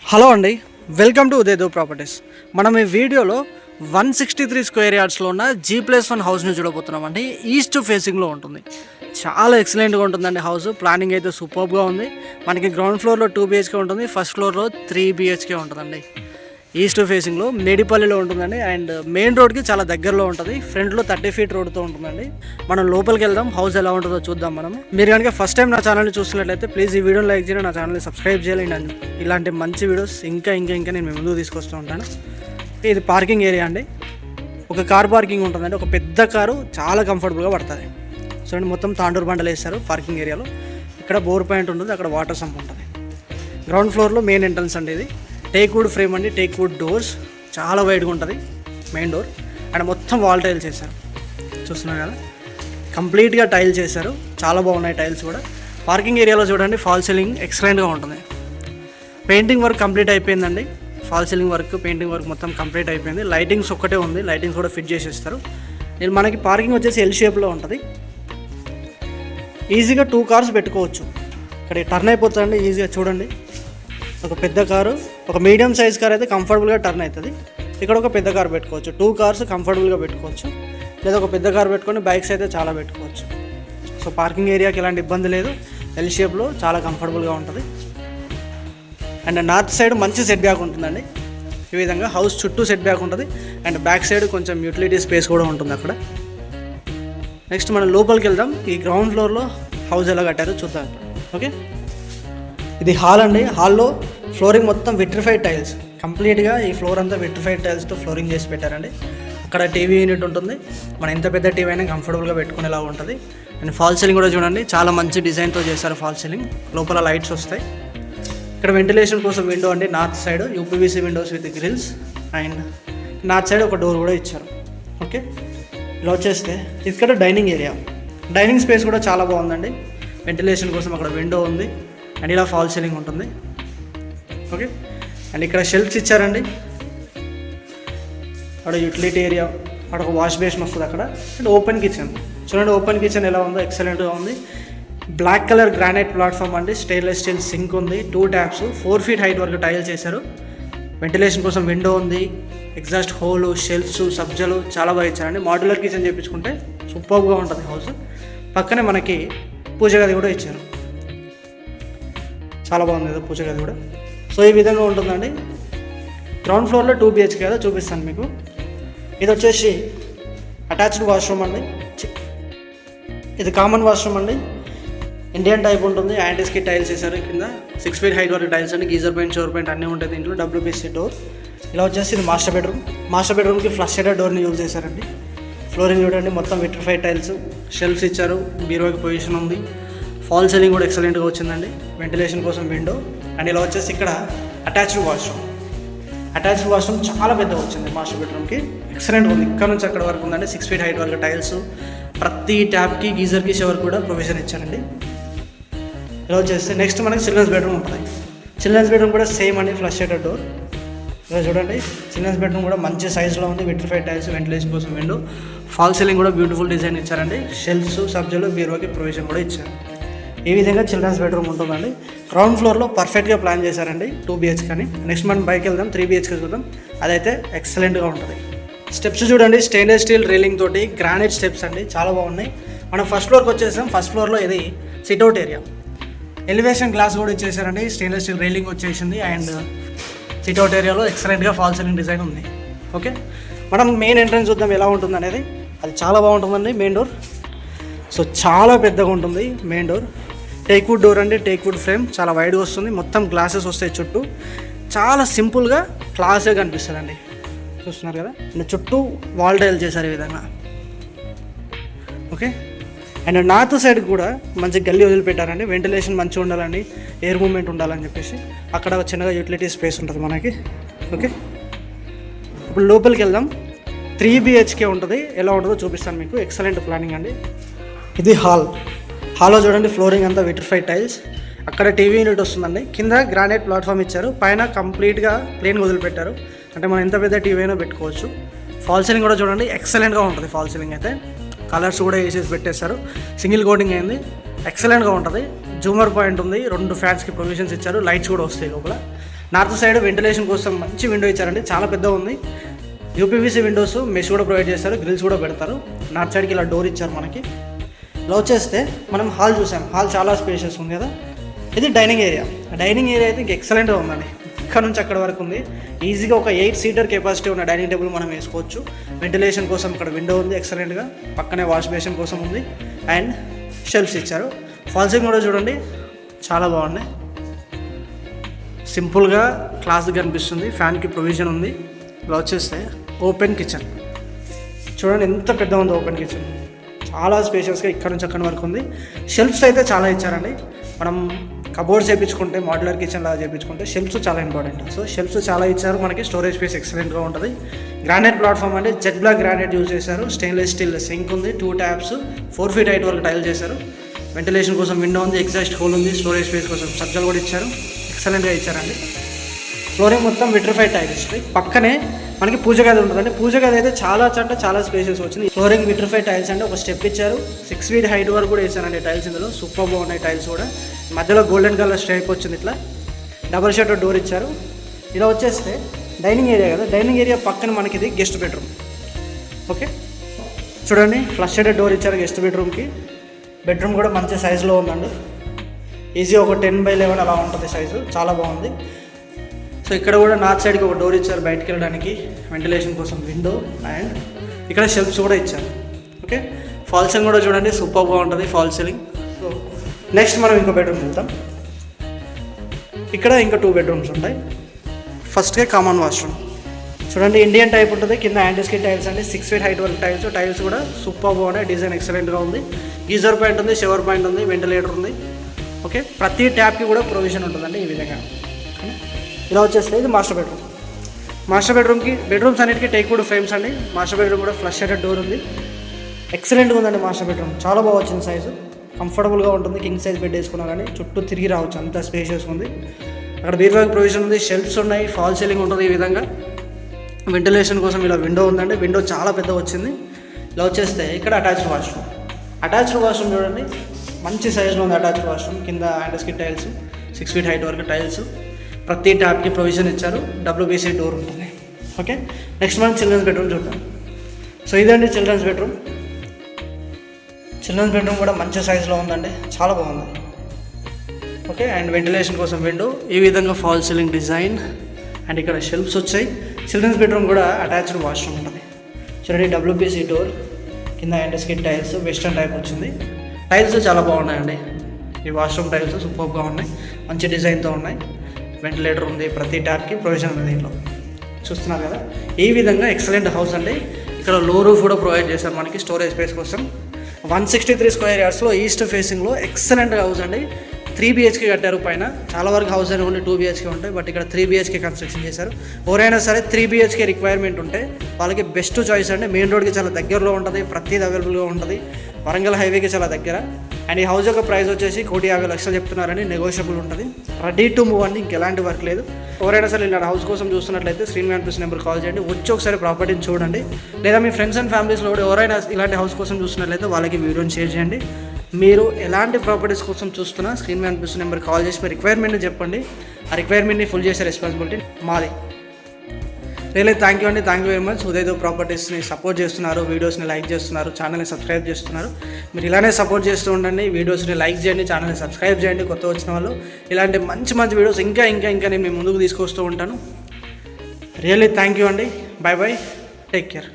Hello అండి, welcome to ఉదయదేవ్ properties. మనం ఈ వీడియోలో 163 స్క్వేర్ యార్డ్స్లో ఉన్న G+1 హౌస్ని చూడబోతున్నాం అండి. ఈస్ట్ ఫేసింగ్లో ఉంటుంది. చాలా ఎక్సలెంట్గా ఉంటుందండి హౌస్. ప్లానింగ్ అయితే సూపర్గా ఉంది. మనకి గ్రౌండ్ ఫ్లోర్లో 2 BHK ఉంటుంది, ఫస్ట్ ఫ్లోర్లో 3 BHK ఉంటుందండి. ఈస్ట్ ఫేసింగ్లో మేడిపల్లిలో ఉంటుందండి. అండ్ మెయిన్ రోడ్కి చాలా దగ్గరలో ఉంటుంది. ఫ్రంట్లో 30 feet రోడ్తో ఉంటుందండి. మనం లోపలికి వెళ్దాం, హౌస్ ఎలా ఉంటుందో చూద్దాం. మనం మీరు కనుక ఫస్ట్ టైం నా ఛానల్ని చూస్తున్నట్లయితే ప్లీజ్ ఈ వీడియోని లైక్ చేయండి, నా ఛానల్ని సబ్స్క్రైబ్ చేయాలి. ఇలాంటి మంచి వీడియోస్ ఇంకా నేను మీ ముందుకు తీసుకొస్తూ ఉంటాను. ఇది పార్కింగ్ ఏరియా అండి. ఒక కార్ పార్కింగ్ ఉంటుందండి. ఒక పెద్ద కారు చాలా కంఫర్టబుల్గా పడుతుంది. చూడండి, మొత్తం తాండూరు బండలు వేస్తారు పార్కింగ్ ఏరియాలో. ఇక్కడ బోర్ పాయింట్ ఉంటుంది, అక్కడ వాటర్ సంప్ ఉంటుంది. గ్రౌండ్ ఫ్లోర్లో మెయిన్ ఎంట్రన్స్ అండి. ఇది టేక్ వుడ్ ఫ్రేమ్ అండి, టేక్ వుడ్ డోర్స్, చాలా వైడ్గా ఉంటుంది మెయిన్ డోర్. అండ్ మొత్తం వాల్ టైల్స్ చేశారు, చూస్తున్నారు కదా, కంప్లీట్గా టైల్స్ చేశారు. చాలా బాగున్నాయి టైల్స్ కూడా. పార్కింగ్ ఏరియాలో చూడండి, ఫాల్ సీలింగ్ ఎక్సలెంట్గా ఉంటుంది. పెయింటింగ్ వర్క్ కంప్లీట్ అయిపోయిందండి. Fall ceiling work, painting work మొత్తం కంప్లీట్ అయిపోయింది. లైటింగ్స్ ఒక్కటే ఉంది, లైటింగ్స్ కూడా ఫిట్ చేసేస్తారు. మనకి పార్కింగ్ వచ్చేసి ఎల్ షేప్లో ఉంటుంది. ఈజీగా 2 cars పెట్టుకోవచ్చు. ఇక్కడ టర్న్ అయిపోతుందండి ఈజీగా. చూడండి, ఒక పెద్ద కారు, ఒక మీడియం సైజ్ కార్ అయితే కంఫర్టబుల్గా టర్న్ అవుతుంది. ఇక్కడ ఒక పెద్ద కార్ పెట్టుకోవచ్చు. 2 cars కంఫర్టబుల్గా పెట్టుకోవచ్చు. లేదా ఒక పెద్ద కార్ పెట్టుకొని బైక్స్ అయితే చాలా పెట్టుకోవచ్చు. సో పార్కింగ్ ఏరియాకి ఎలాంటి ఇబ్బంది లేదు. ఎల్ షేప్లో చాలా కంఫర్టబుల్గా ఉంటుంది. అండ్ నార్త్ సైడ్ మంచి సెట్ బ్యాక్ ఉంటుందండి. ఈ విధంగా హౌస్ చుట్టూ సెట్ బ్యాక్ ఉంటుంది. అండ్ బ్యాక్ సైడ్ కొంచెం యూటిలిటీ స్పేస్ కూడా ఉంటుంది అక్కడ. నెక్స్ట్ మనం లోపలికి వెళ్దాం. ఈ గ్రౌండ్ ఫ్లోర్లో హౌస్ ఎలా కట్టారో చూద్దాం. ఓకే, ఇది హాల్ అండి. హాల్లో ఫ్లోరింగ్ మొత్తం విట్రిఫైడ్ టైల్స్, కంప్లీట్గా ఈ ఫ్లోర్ అంతా విట్రిఫైడ్ టైల్స్తో ఫ్లోరింగ్ చేసి పెట్టారండి. అక్కడ టీవీ యూనిట్ ఉంటుంది. మనం ఎంత పెద్ద టీవీ అయినా కంఫర్టబుల్గా పెట్టుకునేలా ఉంటుంది. అండ్ ఫాల్ సీలింగ్ కూడా చూడండి, చాలా మంచి డిజైన్తో చేశారు ఫాల్ సీలింగ్. లోపల లైట్స్ వస్తాయి. ఇక్కడ వెంటిలేషన్ కోసం విండో అండి. North side UPVC windows with grills. And north side ఒక డోర్ కూడా ఇచ్చారు. ఓకే, ఇలా వచ్చేస్తే ఇక్కడ డైనింగ్ ఏరియా. డైనింగ్ స్పేస్ కూడా చాలా బాగుందండి. వెంటిలేషన్ కోసం అక్కడ విండో ఉంది. అండ్ ఇలా ఫాల్ సీలింగ్ ఉంటుంది. ఓకే, అండ్ ఇక్కడ షెల్ఫ్స్ ఇచ్చారండి. అక్కడ యూటిలిటీ ఏరియా, అక్కడ ఒక వాష్ బేసిన్ వస్తుంది అక్కడ. అండ్ ఓపెన్ కిచెన్ చూడండి, ఓపెన్ కిచెన్ ఎలా ఉందో ఎక్సలెంట్గా ఉంది. బ్లాక్ కలర్ గ్రానైట్ ప్లాట్ఫామ్ అండి. స్టెయిన్లెస్ స్టీల్ సింక్ ఉంది, 2 taps, 4 feet హైట్ వరకు టైల్స్ చేశారు. వెంటిలేషన్ కోసం విండో ఉంది. ఎగ్జాస్ట్ హోలు, షెల్ఫ్స్, సబ్జలు చాలా బాగా ఇచ్చారండి. మాడ్యులర్ కిచెన్ చేయించుకుంటే సూపర్గా ఉంటుంది హౌస్. పక్కనే మనకి పూజ గది కూడా ఇచ్చారు. చాలా బాగుంది కదా పూజ గది కూడా. సో ఈ విధంగా ఉంటుందండి. గ్రౌండ్ ఫ్లోర్లో 2 BHK కదా, చూపిస్తాను మీకు. ఇది వచ్చేసి అటాచ్డ్ వాష్రూమ్ అండి. ఇది కామన్ వాష్రూమ్ అండి. ఇండియన్ టైప్ ఉంటుంది. యాంటీస్కి టైల్స్ వేసారు. కింద 6 feet హైట్ వరకు టైల్స్ అండి. గీజర్ పెయింట్, షోర్ పెయింట్ అన్నీ ఉంటాయి దీంట్లో. WPC door. ఇలా వచ్చేసి ఇది మాస్టర్ బెడ్రూమ్. మాస్టర్ బెడ్రూమ్కి ఫ్లష్ షేడర్ డోర్ని యూజ్ చేశారండి. ఫ్లోరింగ్ చూడండి, మొత్తం విట్రిఫైడ్ టైల్స్, షెల్ఫ్స్ ఇచ్చారు. బీరువాకి పొజిషన్ ఉంది. ఫాల్ సీలింగ్ కూడా ఎక్సలెంట్గా వచ్చిందండి. వెంటిలేషన్ కోసం విండో. అండ్ ఇలా వచ్చేసి ఇక్కడ అటాచ్డ్ వాష్రూమ్. అటాచ్డ్ వాష్రూమ్ చాలా పెద్దగా వచ్చింది మాస్టర్ బెడ్రూమ్కి. ఎక్సలెంట్ ఉంది. ఇక్కడ నుంచి అక్కడ వరకు ఉందండి. 6 feet హైట్ వరకు టైల్స్. ప్రతి ట్యాప్కి, గీజర్కి, షవర్ కూడా ప్రొవిజన్ ఇచ్చారండి. ఇలా వచ్చేస్తే నెక్స్ట్ మనకి చిల్డ్రన్స్ బెడ్రూమ్ ఉంటుంది. చిల్డ్రన్స్ బెడ్రూమ్ కూడా సేమ్ అండి, ఫ్లష్ షేడర్ డోర్. ఇలా చూడండి, చిల్డ్రన్స్ బెడ్రూమ్ కూడా మంచి సైజులో ఉంది. విట్రిఫైడ్ టైల్స్, వెంటిలేషన్ కోసం విండో, ఫాల్ సీలింగ్ కూడా బ్యూటిఫుల్ డిజైన్ ఇచ్చారండి. షెల్ఫ్స్, సబ్జలు, బీరువాకి ప్రొవిజన్ కూడా ఇచ్చారు. ఈ విధంగా చిల్డ్రన్స్ బెడ్రూమ్ ఉంటుందండి. గ్రౌండ్ ఫ్లోర్లో పర్ఫెక్ట్గా ప్లాన్ చేశారండి 2 BHK అని. నెక్స్ట్ మనం బైక్ వెళ్దాం, 3 BHK చూద్దాం. అదైతే ఎక్సలెంట్గా ఉంటుంది. స్టెప్స్ చూడండి, స్టెయిన్లెస్ స్టీల్ రైలింగ్ తోటి గ్రానైట్ స్టెప్స్ అండి, చాలా బాగున్నాయి. మనం ఫస్ట్ ఫ్లోర్కి వచ్చేసాం. ఫస్ట్ ఫ్లోర్లో ఇది సిట్అవుట్ ఏరియా. ఎలివేషన్ గ్లాస్ కూడా ఇచ్చేసారండి. స్టెయిన్లెస్ స్టీల్ రైలింగ్ వచ్చేసింది. అండ్ సిట్అవుట్ ఏరియాలో ఎక్సలెంట్గా ఫాల్ సీలింగ్ డిజైన్ ఉంది. ఓకే, మనం మెయిన్ ఎంట్రన్స్ చూద్దాం ఎలా ఉంటుంది అనేది. అది చాలా బాగుంటుందండి. మెయిన్ డోర్ సో చాలా పెద్దగా ఉంటుంది. Main door teak wood door అండి. టేక్ వుడ్ ఫ్రేమ్ చాలా వైడ్గా వస్తుంది. మొత్తం గ్లాసెస్ వస్తాయి చుట్టూ. చాలా సింపుల్గా క్లాస్గా కనిపిస్తుందండి. చూస్తున్నారు కదా, చుట్టూ వాల్ టైల్ చేశారు ఈ విధంగా. ఓకే, అండ్ నార్త్ సైడ్ కూడా మంచి గల్లీ వదిలిపెట్టారండి. వెంటిలేషన్ మంచిగా ఉండాలండి, ఎయిర్ మూవ్మెంట్ ఉండాలని చెప్పేసి అక్కడ చిన్నగా యూటిలిటీ స్పేస్ ఉంటుంది మనకి. ఓకే, ఇప్పుడు లోపలికి వెళ్దాం. 3 BHK ఉంటుంది. ఎలా ఉంటుందో చూపిస్తాను మీకు. ఎక్సలెంట్ ప్లానింగ్ అండి. ఇది హాల్లో చూడండి, ఫ్లోరింగ్ అంతా విట్రిఫైడ్ టైల్స్. అక్కడ టీవీ యూనిట్ వస్తుందండి. కింద గ్రానైట్ ప్లాట్ఫామ్ ఇచ్చారు. పైన కంప్లీట్గా ప్లేన్ వదిలిపెట్టారు. అంటే మనం ఎంత పెద్ద టీవీ అయినా పెట్టుకోవచ్చు. ఫాల్ సీలింగ్ కూడా చూడండి, ఎక్సలెంట్గా ఉంటుంది. ఫాల్ సీలింగ్ అయితే కలర్స్ కూడా వేసేసి పెట్టేస్తారు. సింగిల్ కోటింగ్ అయింది, ఎక్సలెంట్గా ఉంటుంది. జూమర్ పాయింట్ ఉంది. 2 ఫ్యాన్స్కి ప్రొవిజన్స్ ఇచ్చారు. లైట్స్ కూడా వస్తాయి లోపల. నార్త్ సైడ్ వెంటిలేషన్ కోసం మంచి విండో ఇచ్చారండి, చాలా పెద్దగా ఉంది. యూపీవీసీ విండోస్ మెష్ కూడా ప్రొవైడ్ చేస్తారు, గ్రిల్స్ కూడా పెడతారు. నార్త్ సైడ్కి ఇలా డోర్ ఇచ్చారు మనకి. ఇలా వచ్చేస్తే మనం హాల్ చూసాం, హాల్ చాలా స్పేషియస్ ఉంది కదా. ఇది డైనింగ్ ఏరియా. డైనింగ్ ఏరియా అయితే ఇంక ఎక్సలెంట్గా ఉందండి, ఇక్కడ నుంచి అక్కడ వరకు ఉంది. ఈజీగా ఒక 8 సీటర్ కెపాసిటీ ఉన్న డైనింగ్ టేబుల్ మనం వేసుకోవచ్చు. వెంటిలేషన్ కోసం ఇక్కడ విండో ఉంది ఎక్సలెంట్గా, పక్కనే వాష్ బేసిన్ కోసం ఉంది అండ్ షెల్ఫ్స్ ఇచ్చారు. ఫాల్సింగ్ కూడా చూడండి చాలా బాగున్నాయి, సింపుల్గా క్లాస్గా కనిపిస్తుంది. ఫ్యాన్కి ప్రొవిజన్ ఉంది. ఇలా వచ్చేస్తే ఓపెన్ కిచెన్ చూడండి ఎంత పెద్ద ఉంది. ఓపెన్ కిచెన్ చాలా స్పేషియస్గా ఇక్కడ నుంచి అక్కడ వరకు ఉంది. షెల్ఫ్స్ అయితే చాలా ఇచ్చారండి. మనం కబోర్డ్స్ చేయించుకుంటే మోడ్యులర్ కిచెన్ లాగా చేయించుకుంటే షెల్ఫ్స్ చాలా ఇంపార్టెంట్. సో షెల్ఫ్స్ చాలా ఇచ్చారు మనకి. స్టోరేజ్ స్పేస్ ఎక్సలెంట్గా ఉంటుంది. గ్రానైట్ ప్లాట్ఫామ్ అంటే జెట్ బ్లాక్ గ్రానైట్ యూజ్ చేశారు. స్టెయిన్లెస్ స్టీల్ సింక్ ఉంది, 2 ట్యాప్స్, 4 feet హైట్ వరకు టైల్ చేశారు. వెంటిలేషన్ కోసం విండో ఉంది, ఎగ్జాస్ట్ హోల్ ఉంది. స్టోరేజ్ స్పేస్ కోసం సజ్జలు కూడా ఇచ్చారు, ఎక్సలెంట్గా ఇచ్చారండి. ఫ్లోరింగ్ మొత్తం విట్రిఫైడ్ టైల్స్. పక్కనే మనకి పూజ గది ఉంటుందండి. పూజ గది అయితే చాలా స్పేసెస్ వచ్చింది. ఫ్లోరింగ్ విట్రిఫైడ్ టైల్స్ అంటే ఒక స్టెప్ ఇచ్చారు. 6 feet హైట్ వరకు కూడా వేసారండి టైల్స్. ఇందులో సూపర్ బాగున్నాయి టైల్స్ కూడా. మధ్యలో గోల్డెన్ కలర్ స్ట్రైప్ వచ్చింది. ఇట్లా డబల్ షట్టర్ డోర్ ఇచ్చారు. ఇలా వచ్చేస్తే డైనింగ్ ఏరియా కదా, డైనింగ్ ఏరియా పక్కన మనకి ఇది గెస్ట్ బెడ్రూమ్. ఓకే చూడండి, ఫ్లష్ షెడెడ్ డోర్ ఇచ్చారు గెస్ట్ బెడ్రూమ్కి. బెడ్రూమ్ కూడా మంచి సైజులో ఉందండి. ఈజీ ఒక 10x11 అలా ఉంటుంది సైజు, చాలా బాగుంది. సో ఇక్కడ కూడా నార్త్ సైడ్కి ఒక డోర్ ఇచ్చారు బయటకు వెళ్ళడానికి, వెంటిలేషన్ కోసం విండో అండ్ ఇక్కడ షెల్ఫ్స్ కూడా ఇచ్చారు. ఓకే ఫాల్ సీలింగ్ కూడా చూడండి సూపర్గా ఉంటుంది ఫాల్ సీలింగ్. సో నెక్స్ట్ మనం ఇంకో బెడ్రూమ్ వెళ్తాం. ఇక్కడ ఇంకా 2 bedrooms ఉంటాయి. ఫస్ట్గా కామన్ వాష్రూమ్ చూడండి, ఇండియన్ టైప్ ఉంటుంది. కింద యాంటీస్కిన్ టైల్స్ అండి, 6 feet హైట్ వరకు టైల్స్. టైల్స్ కూడా సూపర్ బాగున్నాయి, డిజైన్ ఎక్సలెంట్గా ఉంది. గీజర్ పాయింట్ ఉంది, షవర్ పాయింట్ ఉంది, వెంటిలేటర్ ఉంది. ఓకే ప్రతి ట్యాప్కి కూడా ప్రొవిజన్ ఉంటుందండి ఈ విధంగా. ఇలా వచ్చేస్తే ఇది మాస్టర్ బెడ్రూమ్. మాస్టర్ బెడ్రూమ్కి బెడ్రూమ్స్ అన్నిటికీ టేక్వుడ్ ఫ్రేమ్స్ అండి. మాస్టర్ బెడ్రూమ్ కూడా ఫ్లష్ షెడెడ్ డోర్ ఉంది, ఎక్సలెంట్గా ఉందండి. మాస్టర్ బెడ్రూమ్ చాలా బాగా వచ్చింది సైజు, కంఫర్టబుల్గా ఉంటుంది. కింగ్ సైజ్ బెడ్ వేసుకున్నా కానీ చుట్టూ తిరిగి రావచ్చు, అంత స్పేషియస్ ఉంది. అక్కడ బీర్వాక్ ప్రొవిజన్ ఉంది, షెల్ఫ్స్ ఉన్నాయి, ఫాల్ సీలింగ్ ఉంటుంది ఈ విధంగా. వెంటిలేషన్ కోసం ఇలా విండో ఉందండి, విండో చాలా పెద్ద వచ్చింది. ఇలా వచ్చేస్తే ఇక్కడ అటాచ్డ్ వాష్రూమ్. అటాచ్డ్ వాష్రూమ్ చూడండి మంచి సైజులో ఉంది. అటాచ్డ్ వాష్రూమ్ కింద యాంటీస్కిన్ టైల్స్, 6 feet హైట్ వరకు టైల్స్. ప్రతి ట్యాప్కి ప్రొవిజన్ ఇచ్చారు, WBC డోర్ ఉంటుంది. ఓకే నెక్స్ట్ మనం చిల్డ్రన్స్ బెడ్రూమ్ చూద్దాం. సో ఇదండి చిల్డ్రన్స్ బెడ్రూమ్. చిల్డ్రన్స్ బెడ్రూమ్ కూడా మంచి సైజులో ఉందండి, చాలా బాగుంది. ఓకే అండ్ వెంటిలేషన్ కోసం విండో, ఈ విధంగా ఫాల్ సీలింగ్ డిజైన్ అండ్ ఇక్కడ షెల్ఫ్స్ వచ్చాయి. చిల్డ్రన్స్ బెడ్రూమ్ కూడా అటాచ్డ్ వాష్రూమ్ ఉంటుంది. చూడండి WBC డోర్, కింద యాంటీస్కిన్ టైల్స్, వెస్టర్న్ టైప్ వచ్చింది. టైల్స్ చాలా బాగున్నాయండి, ఈ వాష్రూమ్ టైల్స్ సూపర్గా ఉన్నాయి, మంచి డిజైన్తో ఉన్నాయి. వెంటిలేటర్ ఉంది, ప్రతి ట్యాప్కి ప్రొవిజన్ ఉంది దీంట్లో చూస్తున్నారు కదా. ఈ విధంగా ఎక్సలెంట్ హౌస్ అండి. ఇక్కడ లో రూఫ్ కూడా ప్రొవైడ్ చేశారు మనకి స్టోరేజ్ స్పేస్ కోసం. 163 square yardsలో ఈస్ట్ ఫేసింగ్లో ఎక్సలెంట్ హౌస్ అండి. 3 BHK కట్టారు. పైన చాలా వరకు హౌస్ అని ఓన్లీ 2 BHK ఉంటాయి, బట్ ఇక్కడ 3 BHK కన్స్ట్రక్షన్ చేశారు. ఎవరైనా సరే 3 BHK రిక్వైర్మెంట్ ఉంటే వాళ్ళకి బెస్ట్ చాయిస్ అండి. మెయిన్ రోడ్కి చాలా దగ్గరలో ఉంటుంది, ప్రతిది అవైలబుల్గా ఉంటుంది. వరంగల్ హైవేకి చాలా దగ్గర. అండ్ ఈ హౌస్ యొక్క ప్రైస్ వచ్చేసి 1,50,00,000 చెప్తున్నారని, నెగోషియబుల్ ఉంటుంది. రెడీ టు మూవ్ అండి, ఇంకెలాంటి వర్క్ లేదు. ఎవరైనా సరే ఇలాంటి హౌస్ కోసం చూస్తున్నట్లయితే స్క్రీన్ మీద కనిపిస్తున్న నెంబర్ కాల్ చేయండి, వచ్చి ఒకసారి ప్రాపర్టీని చూడండి. లేదా మీ ఫ్రెండ్స్ అండ్ ఫ్యామిలీస్లో కూడా ఎవరైనా ఇలాంటి హౌస్ కోసం చూస్తున్నట్లయితే వాళ్ళకి వీడియోని షేర్ చేయండి. మీరు ఎలాంటి ప్రాపర్టీస్ కోసం చూస్తున్నా స్క్రీన్ మీద కనిపిస్తున్న నెంబర్ కాల్ చేసి మీ రిక్వైర్మెంట్ని చెప్పండి. ఆ రిక్వైర్మెంట్ని ఫుల్ చేసే రెస్పాన్సిబిలిటీ మాది. రియల్లీ థ్యాంక్ యూ అండి, thank you very much. Uday ప్రాపర్టీస్ని సపోర్ట్ చేస్తున్నారు, వీడియోస్ని లైక్ చేస్తున్నారు, ఛానల్ని సబ్స్క్రైబ్ చేస్తున్నారు. మీరు ఇలానే సపోర్ట్ చేస్తూ ఉండండి. వీడియోస్ని లైక్ చేయండి, ఛానల్ని సబ్స్క్రైబ్ చేయండి. కొత్త వచ్చిన వాళ్ళు ఇలాంటి మంచి వీడియోస్ ఇంకా నేను మీ ముందుకు తీసుకొస్తూ ఉంటాను. రియల్లీ థ్యాంక్ యూ అండి. By by, take care.